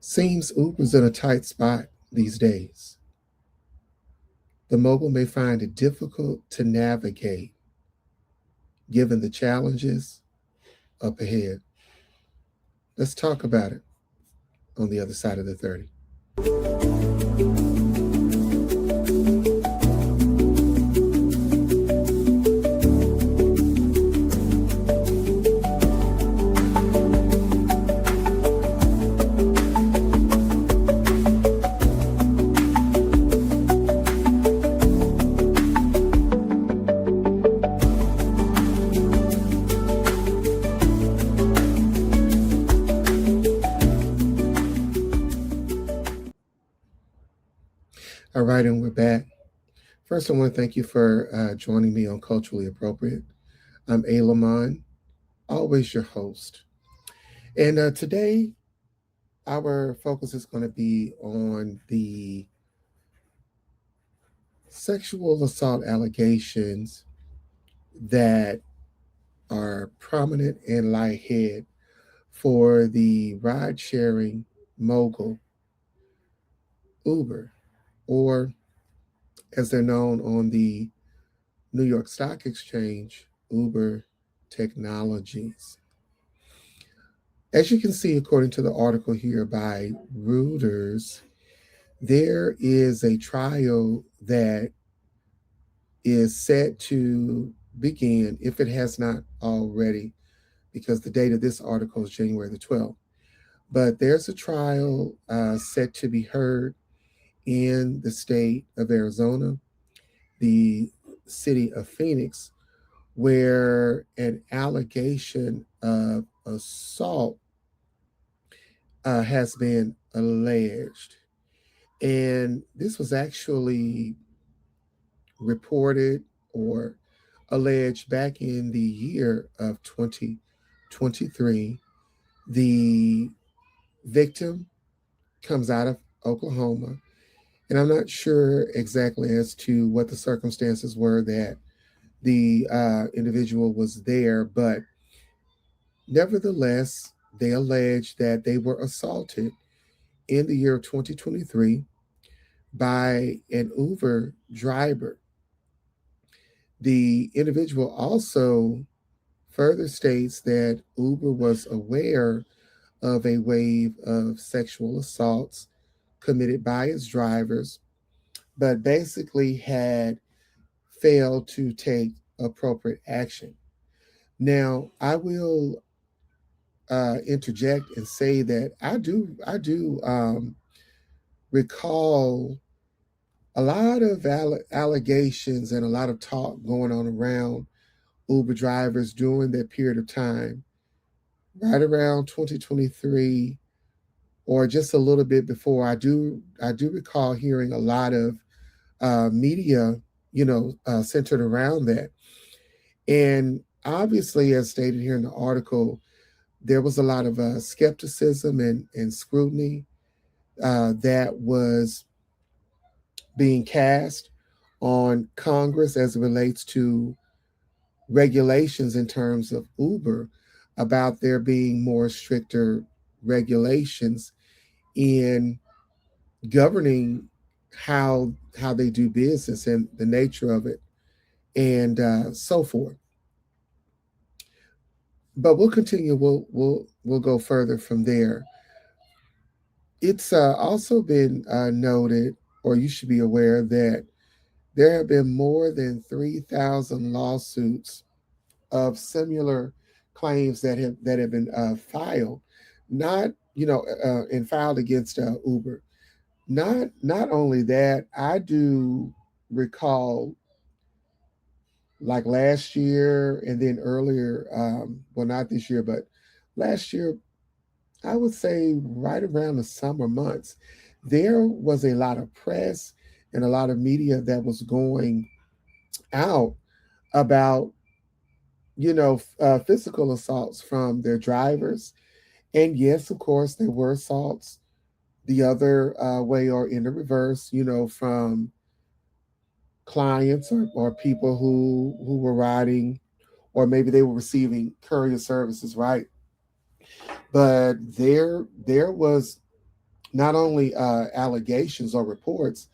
Seems Uber's in a tight spot these days. The mogul may find it difficult to navigate given the challenges up ahead. Let's talk about it on the other side of the 30. All right, and we're back. First, I want to thank you for joining me on Culturally Appropriate. I'm A. Lamont, always your host. And today, our focus is going to be on the sexual assault allegations that are prominent and lie ahead for the ride sharing mogul, Uber, or as they're known on the New York Stock Exchange, Uber Technologies. As you can see, according to the article here by Reuters, there is a trial that is set to begin, if it has not already, because the date of this article is January the 12th. But there's a trial set to be heard in the state of Arizona, the city of Phoenix, where an allegation of assault has been alleged. And this was actually reported or alleged back in the year of 2023. The victim comes out of Oklahoma, and I'm not sure exactly as to what the circumstances were that the individual was there, but nevertheless, they alleged that they were assaulted in the year of 2023 by an Uber driver. The individual also further states that Uber was aware of a wave of sexual assaults committed by its drivers, but basically had failed to take appropriate action. Now, I will interject and say that I do recall a lot of allegations and a lot of talk going on around Uber drivers during that period of time, right around 2023 or just a little bit before. I do recall hearing a lot of media, centered around that. And obviously, as stated here in the article, there was a lot of skepticism and scrutiny that was being cast on Congress as it relates to regulations in terms of Uber, about there being more stricter regulations in governing how they do business and the nature of it, and so forth. But we'll continue. We'll go further from there. It's also been noted, or you should be aware, that there have been more than 3,000 lawsuits of similar claims that have been filed, not and filed against Uber. Not only that, I do recall, like last year and then earlier, well, not this year, but last year, I would say right around the summer months, there was a lot of press and a lot of media that was going out about, physical assaults from their drivers. And yes, of course, there were assaults the other way or in the reverse, from clients or people who were riding, or maybe they were receiving courier services, right? But there was not only allegations or reports,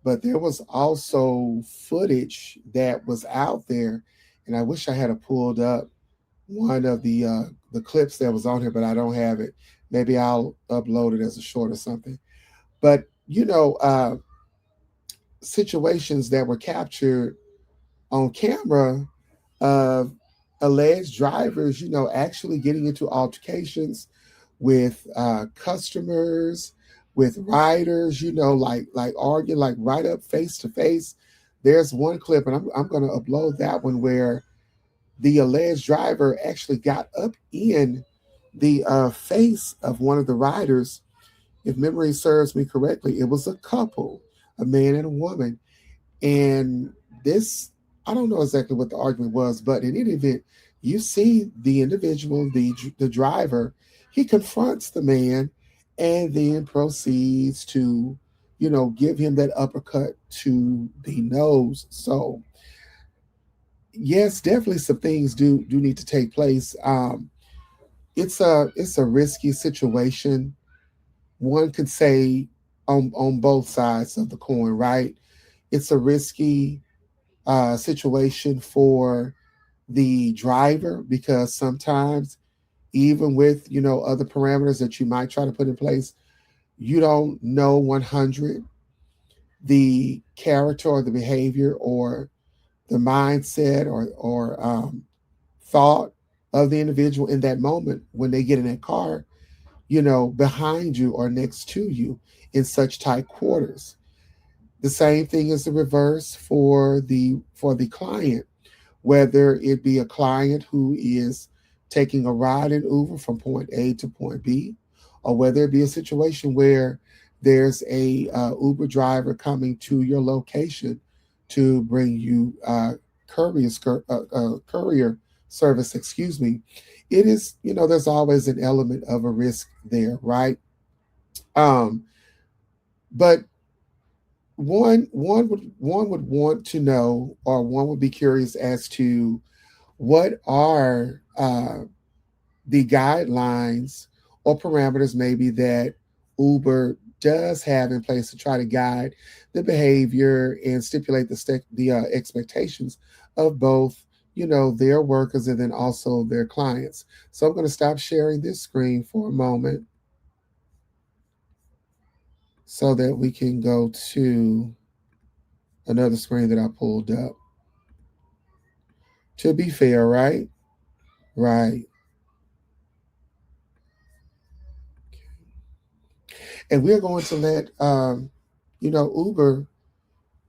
but there was also footage that was out there, and I wish I had pulled up one of the clips that was on here, but I don't have it. Maybe I'll upload it as a short or something. But situations that were captured on camera of alleged drivers, actually getting into altercations with customers, with riders, like arguing, like right up face to face. There's one clip, and I'm going to upload that one where the alleged driver actually got up in the face of one of the riders. If memory serves me correctly, it was a couple, a man and a woman. And this, I don't know exactly what the argument was, but in any event, you see the individual, the driver, he confronts the man and then proceeds to, give him that uppercut to the nose. So yes, definitely some things do need to take place. It's a risky situation. One could say on both sides of the coin, right? It's a risky situation for the driver because sometimes, even with other parameters that you might try to put in place, you don't know 100 the character or the behavior or the mindset or thought of the individual in that moment when they get in that car, behind you or next to you in such tight quarters. The same thing is the reverse for the client, whether it be a client who is taking a ride in Uber from point A to point B, or whether it be a situation where there's a Uber driver coming to your location to bring you courier service. Excuse me. It is, there's always an element of a risk there, right? Um, but one would want to know, or one would be curious as to what are the guidelines or parameters maybe that Uber does have in place to try to guide the behavior and stipulate the expectations of both their workers and then also their clients. So I'm going to stop sharing this screen for a moment so that we can go to another screen that I pulled up. To be fair, right? Right. And we're going to let Uber,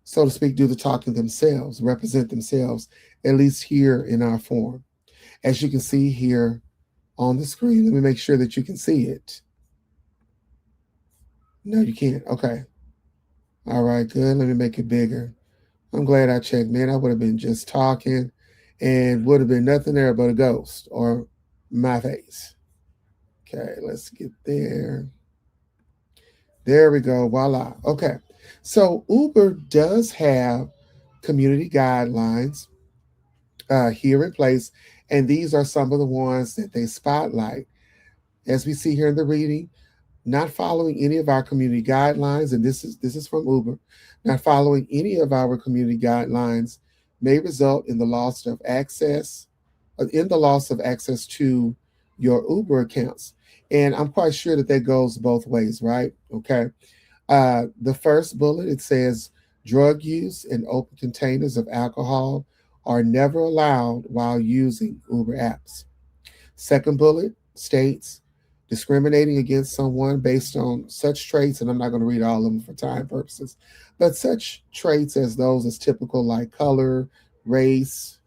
so to speak, do the talking themselves, represent themselves, at least here in our forum. As you can see here on the screen, let me make sure that you can see it. No, you can't. Okay. All right, good. Let me make it bigger. I'm glad I checked, man. I would have been just talking and would have been nothing there but a ghost or my face. Okay, let's get there. There we go. Voila. Okay. So Uber does have community guidelines here in place, and these are some of the ones that they spotlight. As we see here in the reading, not following any of our community guidelines, and this is from Uber, not following any of our community guidelines may result in the loss of access to your Uber accounts. And I'm quite sure that goes both ways, right? Okay. The first bullet, it says drug use and open containers of alcohol are never allowed while using Uber apps. Second bullet states discriminating against someone based on such traits, and I'm not going to read all of them for time purposes, but such traits as those as typical, like color, race,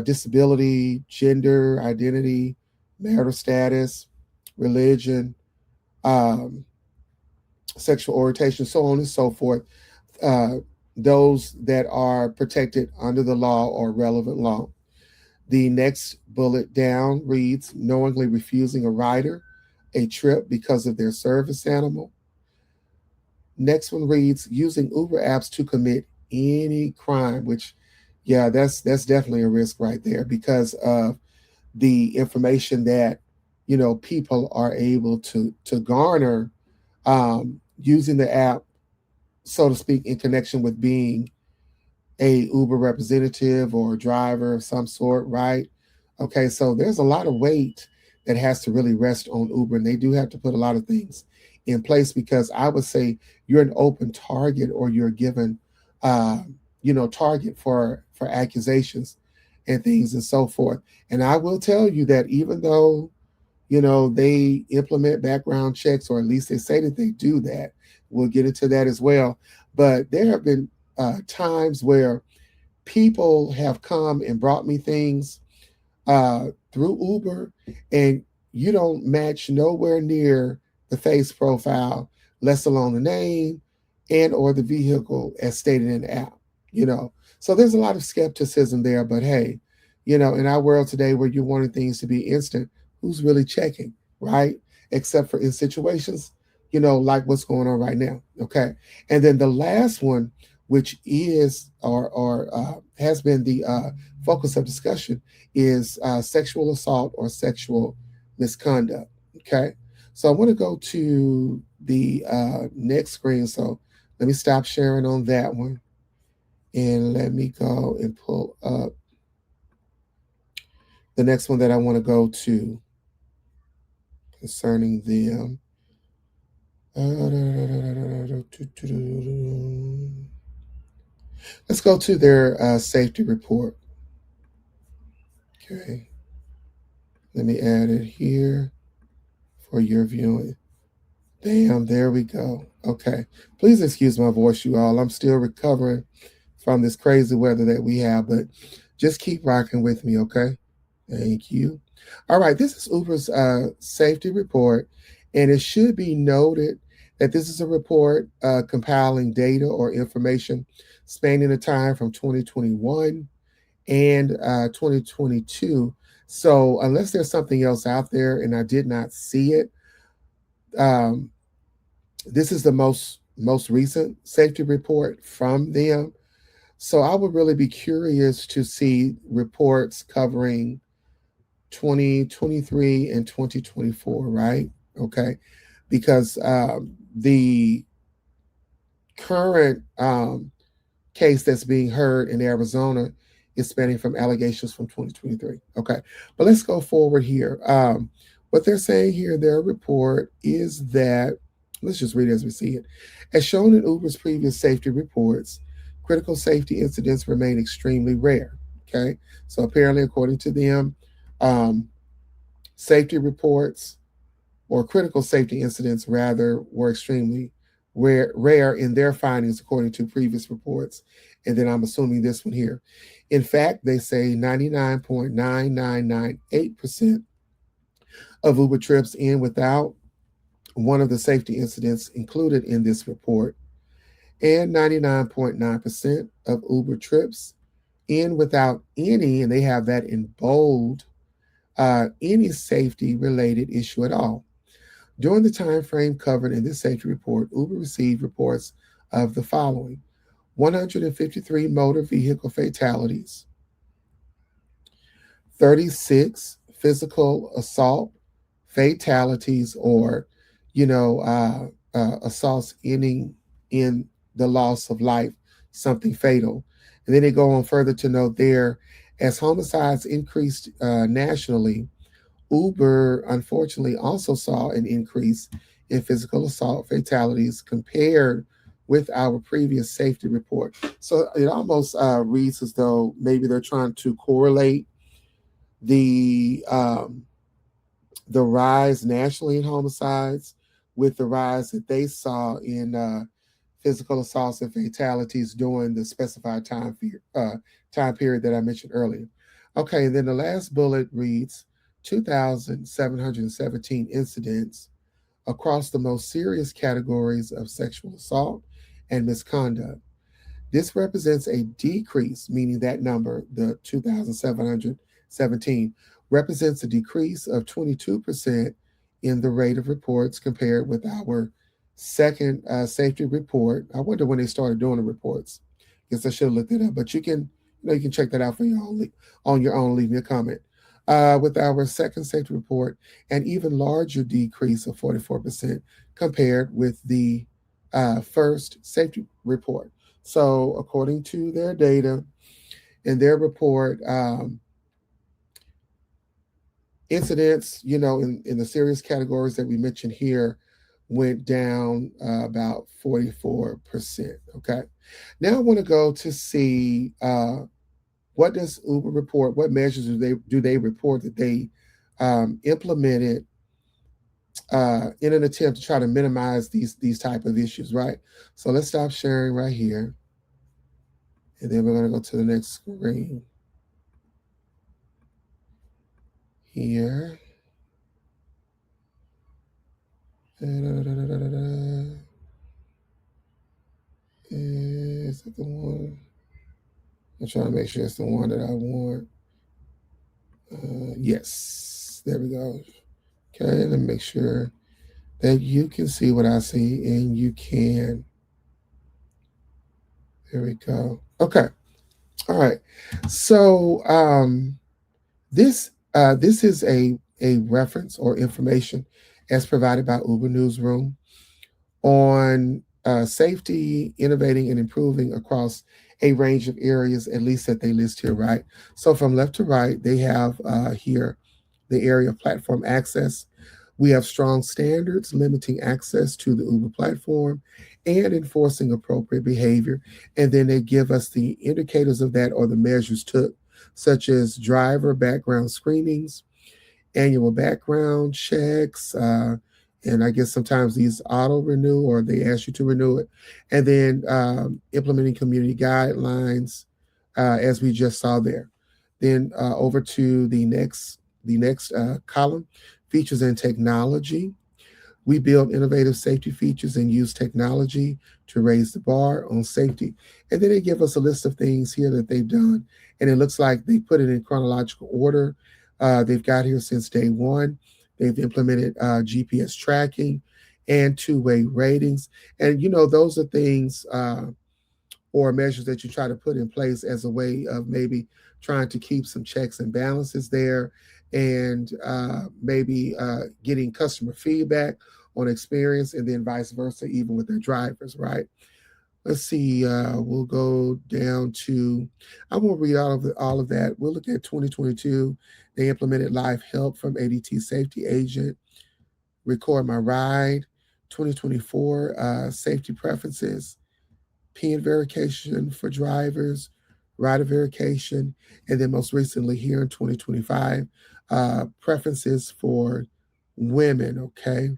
disability, gender, identity, marital status, religion, um, sexual orientation, so on and so forth. Uh, those that are protected under the law or relevant law. The next bullet down reads knowingly refusing a rider a trip because of their service animal. Next one reads using Uber apps to commit any crime, which, yeah, that's definitely a risk right there because of the information that people are able to garner using the app, so to speak, in connection with being a Uber representative or a driver of some sort, right? Okay, so there's a lot of weight that has to really rest on Uber, and they do have to put a lot of things in place, because I would say you're an open target, or you're given, uh, target for accusations and things and so forth. And I will tell you that even though they implement background checks, or at least they say that they do that. We'll get into that as well. But there have been times where people have come and brought me things through Uber, and you don't match nowhere near the face profile, less alone the name and or the vehicle as stated in the app. You know, so there's a lot of skepticism there. But hey, in our world today where you're wanting things to be instant, who's really checking, right? Except for in situations, like what's going on right now. Okay, and then the last one, which is or has been the focus of discussion, is sexual assault or sexual misconduct. Okay, so I want to go to the next screen. So let me stop sharing on that one, and let me go and pull up the next one that I want to go to concerning them. Let's go to their safety report. Okay, let me add it here for your viewing. Bam, there we go. Okay, please excuse my voice, you all. I'm still recovering from this crazy weather that we have, but just keep rocking with me, okay? Thank you. All right, this is Uber's safety report, and it should be noted that this is a report compiling data or information spanning the time from 2021 and 2022. So unless there's something else out there and I did not see it, um, this is the most recent safety report from them. So I would really be curious to see reports covering 2023 and 2024, right? Okay, because the current case that's being heard in Arizona is spanning from allegations from 2023. Okay, but let's go forward here. What they're saying here in their report is that, let's just read it as we see it. As shown in Uber's previous safety reports, critical safety incidents remain extremely rare. Okay, so apparently, according to them, safety reports, or critical safety incidents rather, were extremely rare in their findings according to previous reports. And then I'm assuming this one here. In fact, they say 99.9998% of Uber trips end without one of the safety incidents included in this report, and 99.9% of Uber trips end without any, and they have that in bold, any safety related issue at all. During the time frame covered in this safety report, Uber received reports of the following: 153 motor vehicle fatalities, 36 physical assault fatalities, or assaults ending in the loss of life, something fatal. And then they go on further to note there, as homicides increased nationally, Uber unfortunately also saw an increase in physical assault fatalities compared with our previous safety report. So it almost reads as though maybe they're trying to correlate the rise nationally in homicides with the rise that they saw in physical assaults and fatalities during the specified time period that I mentioned earlier. Okay, and then the last bullet reads 2,717 incidents across the most serious categories of sexual assault and misconduct. This represents a decrease, meaning that number, the 2,717, represents a decrease of 22% in the rate of reports compared with our second safety report. I wonder when they started doing the reports. Guess I should have looked it up, but you can check that out for your own on your own. Leave me a comment. with our second safety report, an even larger decrease of 44% compared with the first safety report. So, according to their data in their report, incidents, in the serious categories that we mentioned here, went down about 44%. Okay. Now I want to go to see what does Uber report? What measures do they report that they implemented in an attempt to try to minimize these type of issues, right? So let's stop sharing right here, and then we're going to go to the next screen here. Is it the one? I'm trying to make sure it's the one that I want. Yes, there we go. Okay, let me make sure that you can see what I see and you can. There we go. Okay. All right. So this is a reference or information as provided by Uber Newsroom on safety, innovating, and improving across a range of areas, at least that they list here, right? So from left to right, they have here the area of platform access. We have strong standards limiting access to the Uber platform and enforcing appropriate behavior. And then they give us the indicators of that or the measures took, such as driver background screenings, annual background checks, and I guess sometimes these auto renew or they ask you to renew it, and then implementing community guidelines, as we just saw there. Then over to the next column, features and technology. We build innovative safety features and use technology to raise the bar on safety. And then they give us a list of things here that they've done. And it looks like they put it in chronological order. They've got here since day one. They've implemented GPS tracking and two-way ratings. And, those are things or measures that you try to put in place as a way of maybe trying to keep some checks and balances there and maybe getting customer feedback on experience and then vice versa, even with their drivers, right? Let's see. We'll go down to. I won't read all of that. We'll look at 2022. They implemented live help from ADT Safety Agent. Record my ride. 2024 safety preferences. PIN verification for drivers. Rider verification, and then most recently here in 2025, preferences for women. Okay,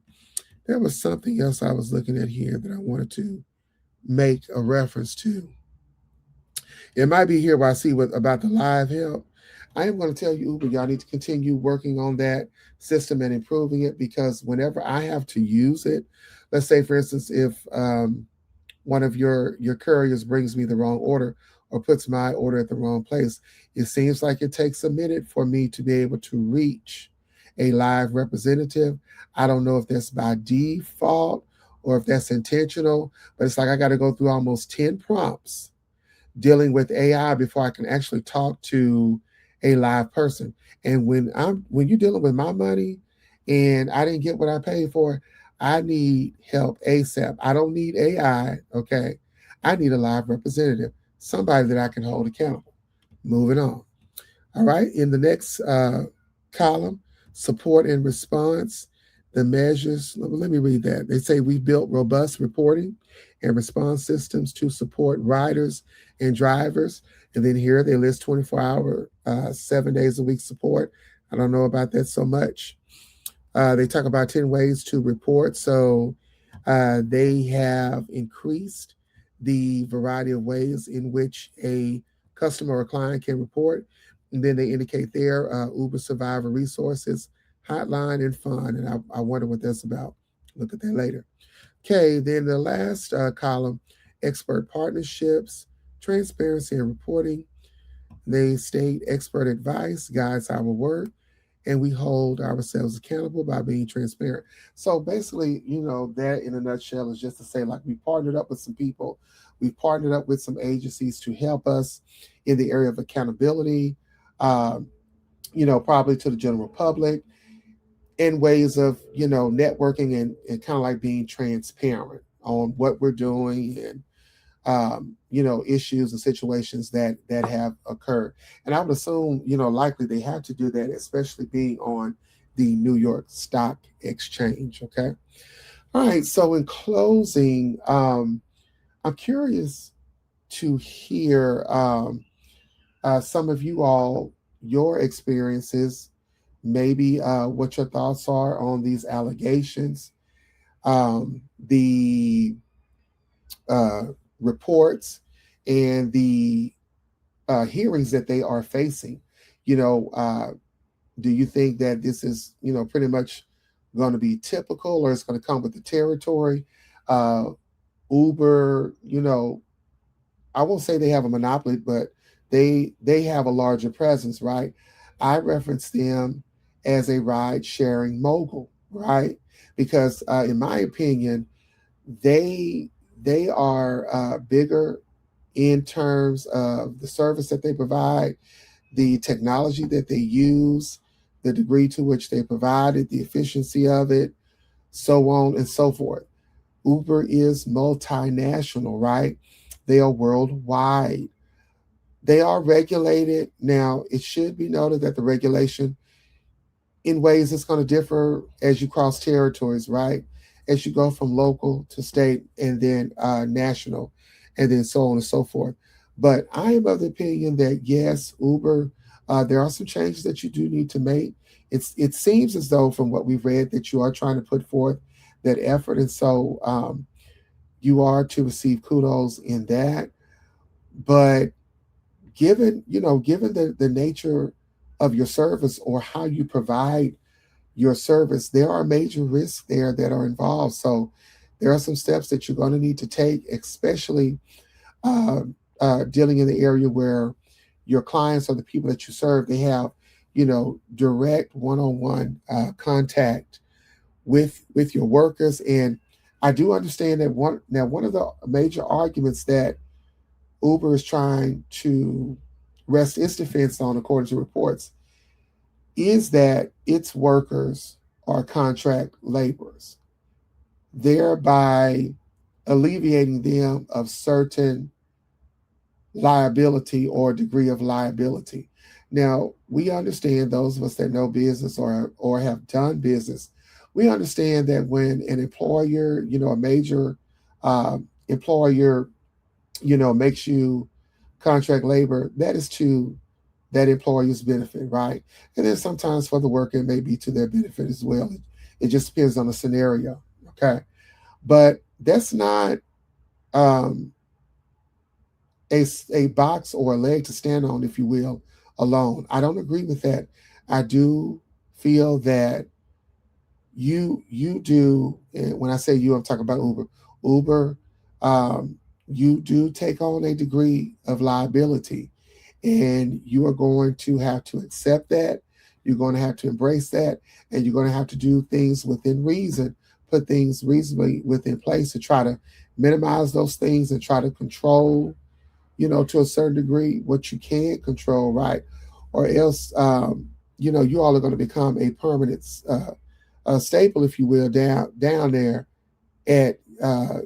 there was something else I was looking at here that I wanted to make a reference to. It might be here where I see what about the live help. I am going to tell you, Uber, y'all need to continue working on that system and improving it because whenever I have to use it, let's say for instance, if one of your couriers brings me the wrong order or puts my order at the wrong place, it seems like it takes a minute for me to be able to reach a live representative. I don't know if that's by default or if that's intentional, but it's like I got to go through almost 10 prompts dealing with AI before I can actually talk to a live person. And when you're dealing with my money and I didn't get what I paid for, I need help ASAP. I don't need AI, okay? I need a live representative, somebody that I can hold accountable. Moving on. All right, in the next column, support and response, the measures. Let me read that. They say we built robust reporting and response systems to support riders and drivers. And then here they list 24-hour, 7 days a week support. I don't know about that so much. They talk about 10 ways to report. So they have increased the variety of ways in which a customer or client can report. And then they indicate there Uber Survivor Resources, Hotline, and Fund. And I wonder what that's about. Look at that later. Okay, then the last column, expert partnerships, transparency and reporting. They state expert advice guides our work and we hold ourselves accountable by being transparent. So basically, that in a nutshell is just to say, like, we partnered up with some people, we partnered up with some agencies to help us in the area of accountability. Um, probably to the general public in ways of, networking and kind of like being transparent on what we're doing and, issues and situations that have occurred. And I would assume, likely they have to do that, especially being on the New York Stock Exchange. Okay. All right. So in closing, I'm curious to hear some of you all, your experiences, maybe what your thoughts are on these allegations, the uh, reports, and the hearings that they are facing. You know, do you think that this is, pretty much going to be typical, or it's going to come with the territory? Uh, Uber, I won't say they have a monopoly, but they have a larger presence, right? I reference them as a ride sharing mogul, right? Because in my opinion, they they are bigger in terms of the service that they provide, the technology that they use, the degree to which they provide it, the efficiency of it, so on and so forth. Uber is multinational, right? They are worldwide. They are regulated. Now, it should be noted that the regulation, in ways, it's going to differ as you cross territories, right? As you go from local to state and then national, and then so on and so forth. But I am of the opinion that yes, Uber, there are some changes that you do need to make. It seems as though, from what we've read, that you are trying to put forth that effort, and so you are to receive kudos in that. But given the nature of your service or how you provide your service, there are major risks there that are involved. So there are some steps that you're going to need to take, especially uh, dealing in the area where your clients or the people that you serve, they have, direct one-on-one contact with your workers. And I do understand that one of the major arguments that Uber is trying to rest its defense on, according to reports, is that its workers are contract laborers, thereby alleviating them of certain liability or degree of liability. Now, we understand, those of us that know business or have done business, we understand that when an employer, a major employer, makes you contract labor, that is to that employer's benefit, right? And then sometimes for the worker, it may be to their benefit as well. It just depends on the scenario, okay? But that's not um, a box or a leg to stand on, if you will, alone. I don't agree with that. I do feel that you do, and when I say you, I'm talking about Uber. Uber, um, you do take on a degree of liability, and you are going to have to accept that. You're going to have to embrace that, and you're going to have to do things within reason, put things reasonably within place to try to minimize those things and try to control, to a certain degree, what you can control, right? Or else, you all are going to become a permanent staple, if you will, down there at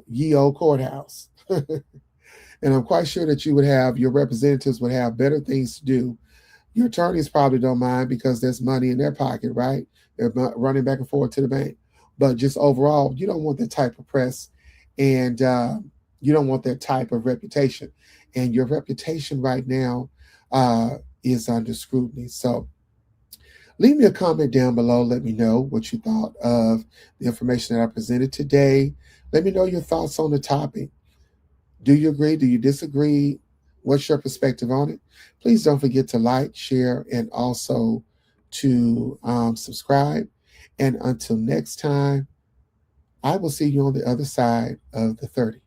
Ye Old Courthouse. And I'm quite sure that you would have your representatives would have better things to do. Your attorneys probably don't mind because there's money in their pocket, right? They're running back and forth to the bank. But just overall, you don't want that type of press, and you don't want that type of reputation. And your reputation right now is under scrutiny. So leave me a comment down below. Let me know what you thought of the information that I presented today. Let me know your thoughts on the topic. Do you agree? Do you disagree? What's your perspective on it? Please don't forget to like, share, and also to subscribe. And until next time, I will see you on the other side of the 30.